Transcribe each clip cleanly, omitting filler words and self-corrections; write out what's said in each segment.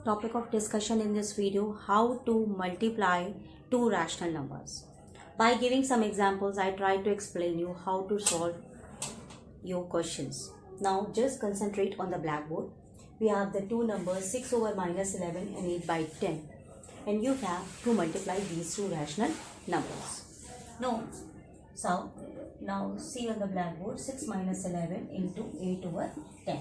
topic of discussion in this video, how to multiply two rational numbers. By giving some examples, I try to explain you how to solve your questions. Now just concentrate on the blackboard. We have the two numbers 6 over minus 11 and 8 by 10, and you have to multiply these two rational numbers. Now see on the blackboard 6 minus 11 into 8 over 10.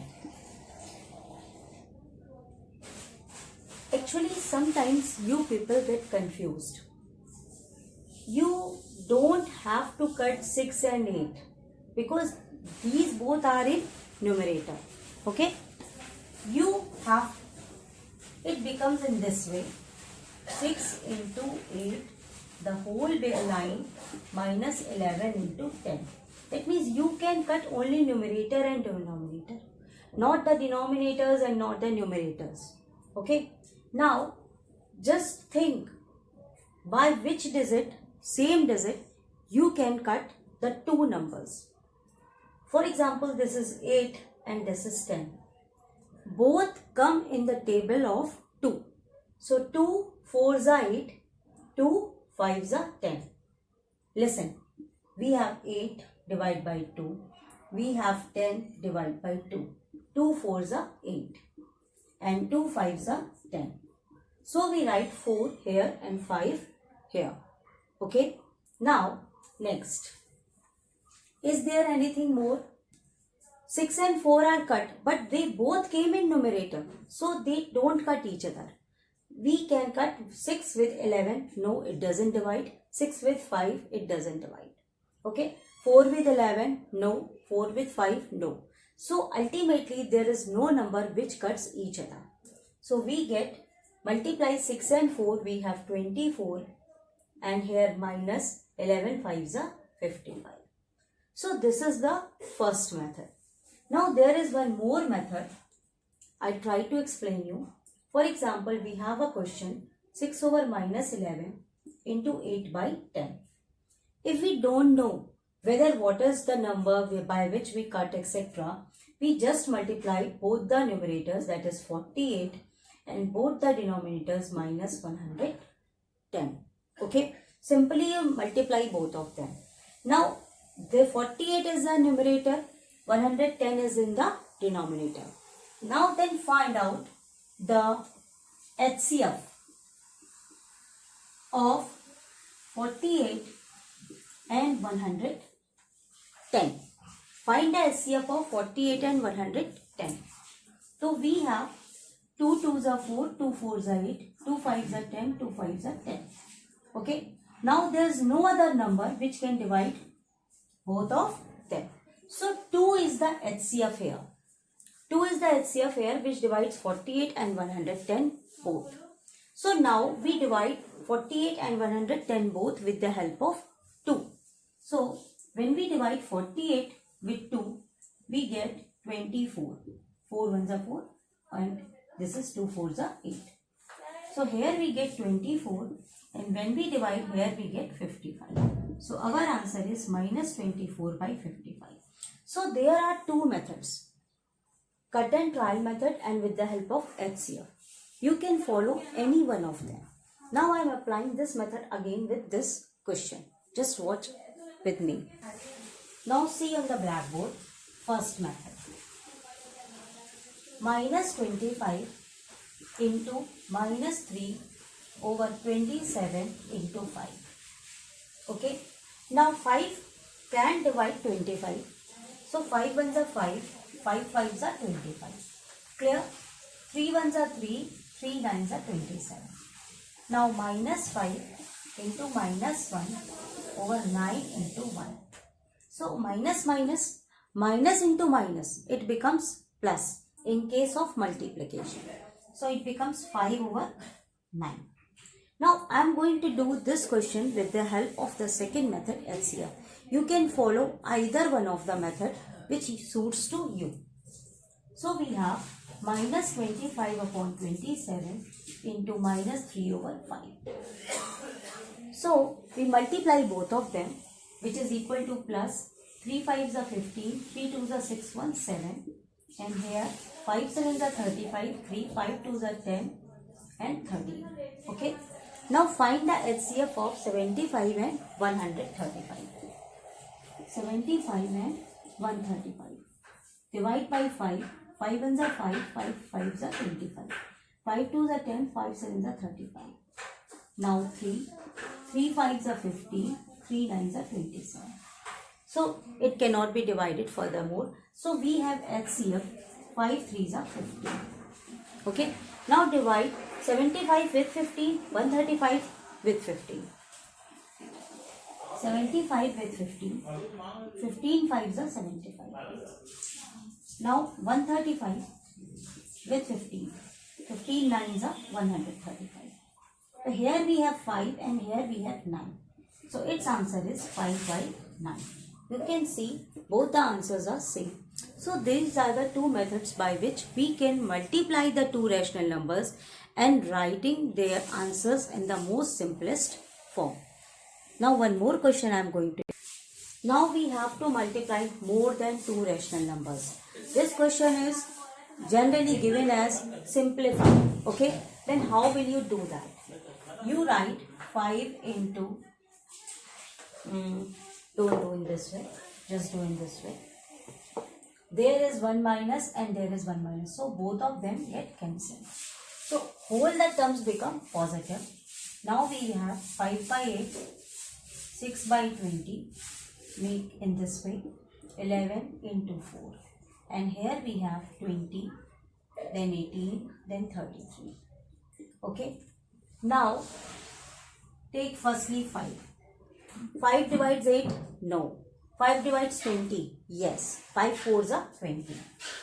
Actually, sometimes you people get confused. You don't have to cut 6 and 8 because these both are in numerator. Okay? It becomes in this way: 6 into 8, the whole big line, minus 11 into 10. That means you can cut only numerator and denominator, not the denominators and not the numerators. Okay? Now, just think by which digit, same digit, you can cut the two numbers. For example, this is 8 and this is 10. Both come in the table of 2. So, 2 4s are 8, 2 5s are 10. Listen, we have 8 divided by 2. We have 10 divided by 2. 2 4s are 8 and 2 5s are 10. So, we write 4 here and 5 here. Okay. Now, next. Is there anything more? 6 and 4 are cut, but they both came in numerator, so they don't cut each other. We can cut 6 with 11. No, it doesn't divide. 6 with 5, it doesn't divide. Okay. 4 with 11. No. 4 with 5. No. So, ultimately, there is no number which cuts each other. So, we get multiply 6 and 4, we have 24, and here minus 11 5s are 55. So, this is the first method. Now, there is one more method I try to explain you. For example, we have a question 6 over minus 11 into 8 by 10. If we don't know whether what is the number by which we cut, etc., we just multiply both the numerators, that is 48, and both the denominators minus 110. Okay, simply you multiply both of them. Now, the 48 is the numerator, 110 is in the denominator. Now then find out the HCF of 48 and 110. Find the HCF of 48 and 110. So we have 2 2s are 4, 2 4s are 8, 2 5s are 10, 2 5s are 10. Okay. Now there is no other number which can divide both of them. So 2 is the HCF here. 2 is the HCF here which divides 48 and 110 both. So now we divide 48 and 110 both with the help of 2. So when we divide 48 with 2, we get 24. 4 1s are 4 and this is 2 4s are 8. So here we get 24, and when we divide here we get 55. So our answer is minus 24 by 55. So there are two methods, cut and trial method and with the help of HCF. You can follow any one of them. Now I am applying this method again with this question. Just watch with me. Now see on the blackboard, first method. Minus 25 into minus 3 over 27 into 5. Okay. Now 5 can divide 25. So 5 1s are 5, 5 5s are 25. Clear? 3 1s are 3, 3 9s are 27. Now minus 5 into minus 1 over 9 into 1. So minus into minus, it becomes plus in case of multiplication. So it becomes 5 over 9. Now I am going to do this question with the help of the second method, HCF. You can follow either one of the method which suits to you. So we have minus 25 upon 27 into minus 3 over 5. So we multiply both of them, which is equal to plus 3 5s are 15, 3 2s are 6 1 7, and here 5 7s are 35, 3 5 2s are 10, and 13. Okay. Now find the HCF of 75 and 135. 75 and 135. Divide by 5. 5 ones are 5. 5 5s are 25. 5 2s are 10. 5 7s are 35. Now 3. 3 5s are 15. 3 9s are 27. So it cannot be divided furthermore. So we have HCF 5 3s are 15. Okay. Now divide 75 with 15, 135 with 15. 75 with 15. 15 5s are 75. Now 135 with 15. 15 9s are 135. So here we have 5 and here we have 9. So its answer is 5 by 9. You can see both the answers are same. So these are the two methods by which we can multiply the two rational numbers and writing their answers in the most simplest form. Now one more question I am going to. Now we have to multiply more than two rational numbers. This question is generally given as simplify. Okay. Then how will you do that? You write 5 into, don't do in this way, just do in this way. There is 1 minus and there is 1 minus. So both of them get cancelled. So whole the terms become positive. Now we have 5 by 8, 6 by 20, make in this way, 11 into 4. And here we have 20, then 18, then 33. Okay. Now take firstly 5. 5 divides 8? No. 5 divides 20? Yes. 5 4s are 20.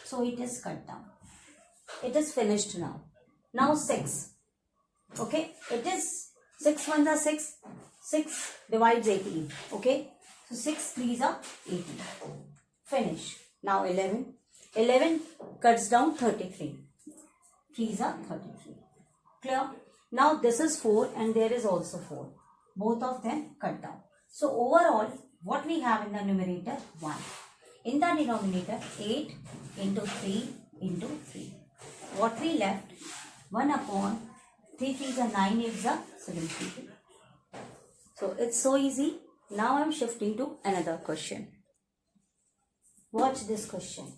So it is cut down. It is finished now. Now 6. Okay. It is 6 1s are 6. 6 divides 18. Okay. So 6 3s are 18. Finish. Now 11. 11 cuts down 33. 3s are 33. Clear? Now this is 4 and there is also 4. Both of them cut down. So overall, what we have in the numerator? 1. In the denominator, 8 into 3 into 3. What we left? 1 upon 3 3s are 9 8s are 72. So it's so easy. Now I'm shifting to another question. Watch this question.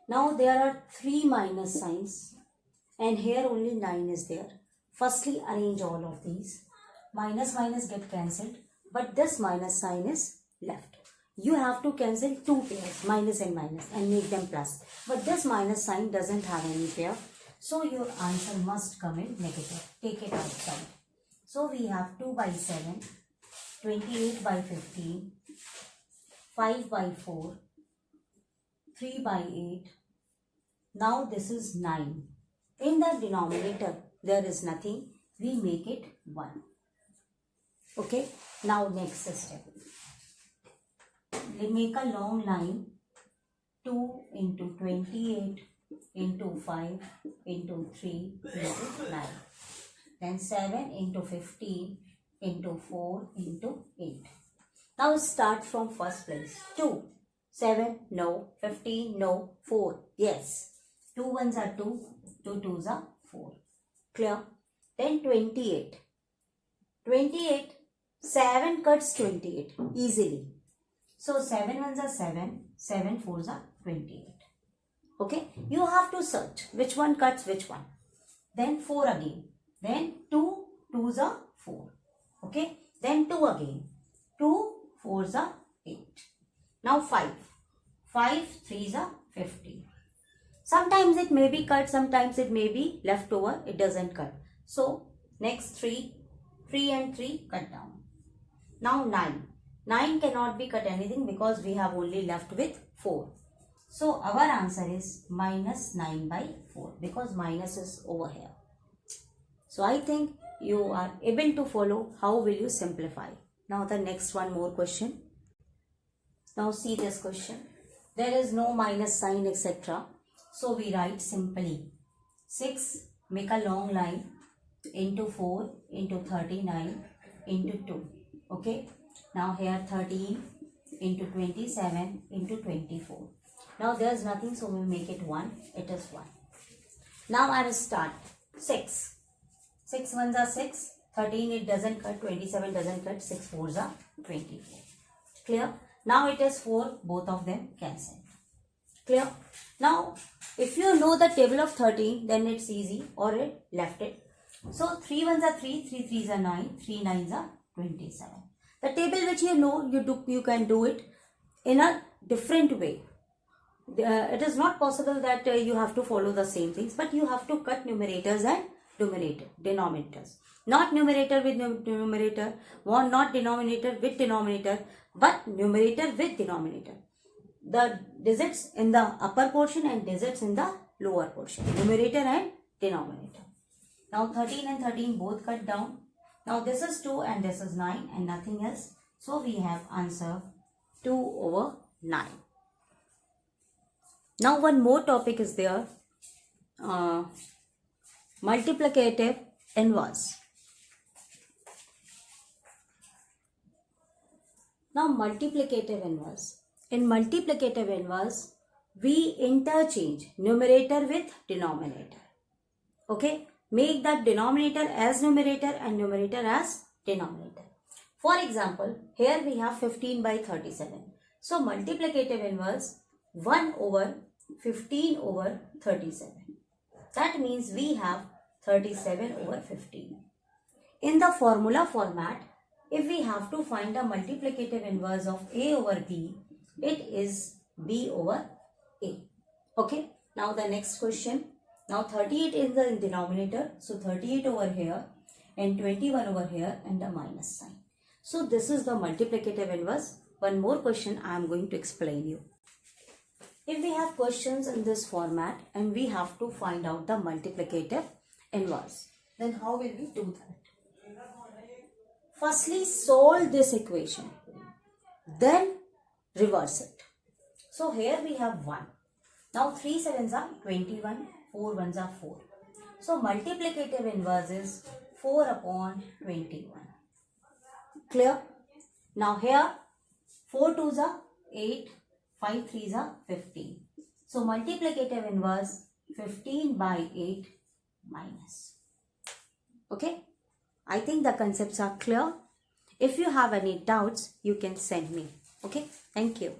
Now there are 3 minus signs and here only 9 is there. Firstly, arrange all of these. Minus minus get cancelled, but this minus sign is left. You have to cancel two pairs, minus and minus, and make them plus. But this minus sign doesn't have any pair. So your answer must come in negative. Take it outside. So we have 2 by 7, 28 by 15, 5 by 4, 3 by 8. Now this is 9. In the denominator, there is nothing. We make it 1. Okay. Now next step. We make a long line. 2 into 28 into 5 into 3 into 9. Then 7 into 15 into 4 into 8. Now start from first place. 2. 7, no. 15, no. 4, yes. 2 1s are 2. 2 2s are 4. Clear? Then 28. 28. 7 cuts 28 easily. So 7 1s are 7. 7 4s are 28. Okay. You have to search which one cuts which one. Then 4 again. Then 2 2s are 4. Okay. Then 2 again. 2 4s are 8. Now 5. 5 3s are 50. Sometimes it may be cut, sometimes it may be left over, it doesn't cut. So next 3 and 3 cut down. Now 9. 9 cannot be cut anything because we have only left with 4. So our answer is minus 9 by 4 because minus is over here. So I think you are able to follow how will you simplify. Now the next one more question. Now see this question. There is no minus sign etc. So we write simply 6, make a long line, into 4 into 39 into 2. Okay. Now here 13 into 27 into 24. Now there is nothing, so we make it 1. It is 1. Now I will start 6. 6 ones are 6, 13 it doesn't cut, 27 doesn't cut, 6 fours are 24. Clear? Now it is 4, both of them cancel. Clear? Now if you know the table of 13, then it's easy, or it left it. So 3 ones are 3, 3 threes are 9, 3 nines are 27. The table which you know, you can do it in a different way. It is not possible that you have to follow the same things, but you have to cut numerators and denominators. Not numerator with numerator, not denominator with denominator, but numerator with denominator. The digits in the upper portion and digits in the lower portion. Numerator and denominator. Now 13 and 13 both cut down. Now this is 2 and this is 9 and nothing else. So we have answer 2/9. Now one more topic is there. Multiplicative inverse. Now multiplicative inverse. In multiplicative inverse, we interchange numerator with denominator. Okay? Make that denominator as numerator and numerator as denominator. For example, here we have 15 by 37. So multiplicative inverse 1 over 15 over 37. That means we have 37 over 15. In the formula format, if we have to find the multiplicative inverse of A over B, it is B over A. Okay. Now the next question. Now 38 is the denominator. So 38 over here and 21 over here and the minus sign. So this is the multiplicative inverse. One more question I am going to explain you. If we have questions in this format and we have to find out the multiplicative inverse, then how will we do that? Firstly, solve this equation. Then reverse it. So here we have 1. Now 3 sevens are 21, 4 ones are 4. So multiplicative inverse is 4 upon 21. Clear? Now here 4 twos are 8, 5 threes are 15. So multiplicative inverse 15 by 8 minus. Okay? I think the concepts are clear. If you have any doubts, you can send me. Okay? Thank you.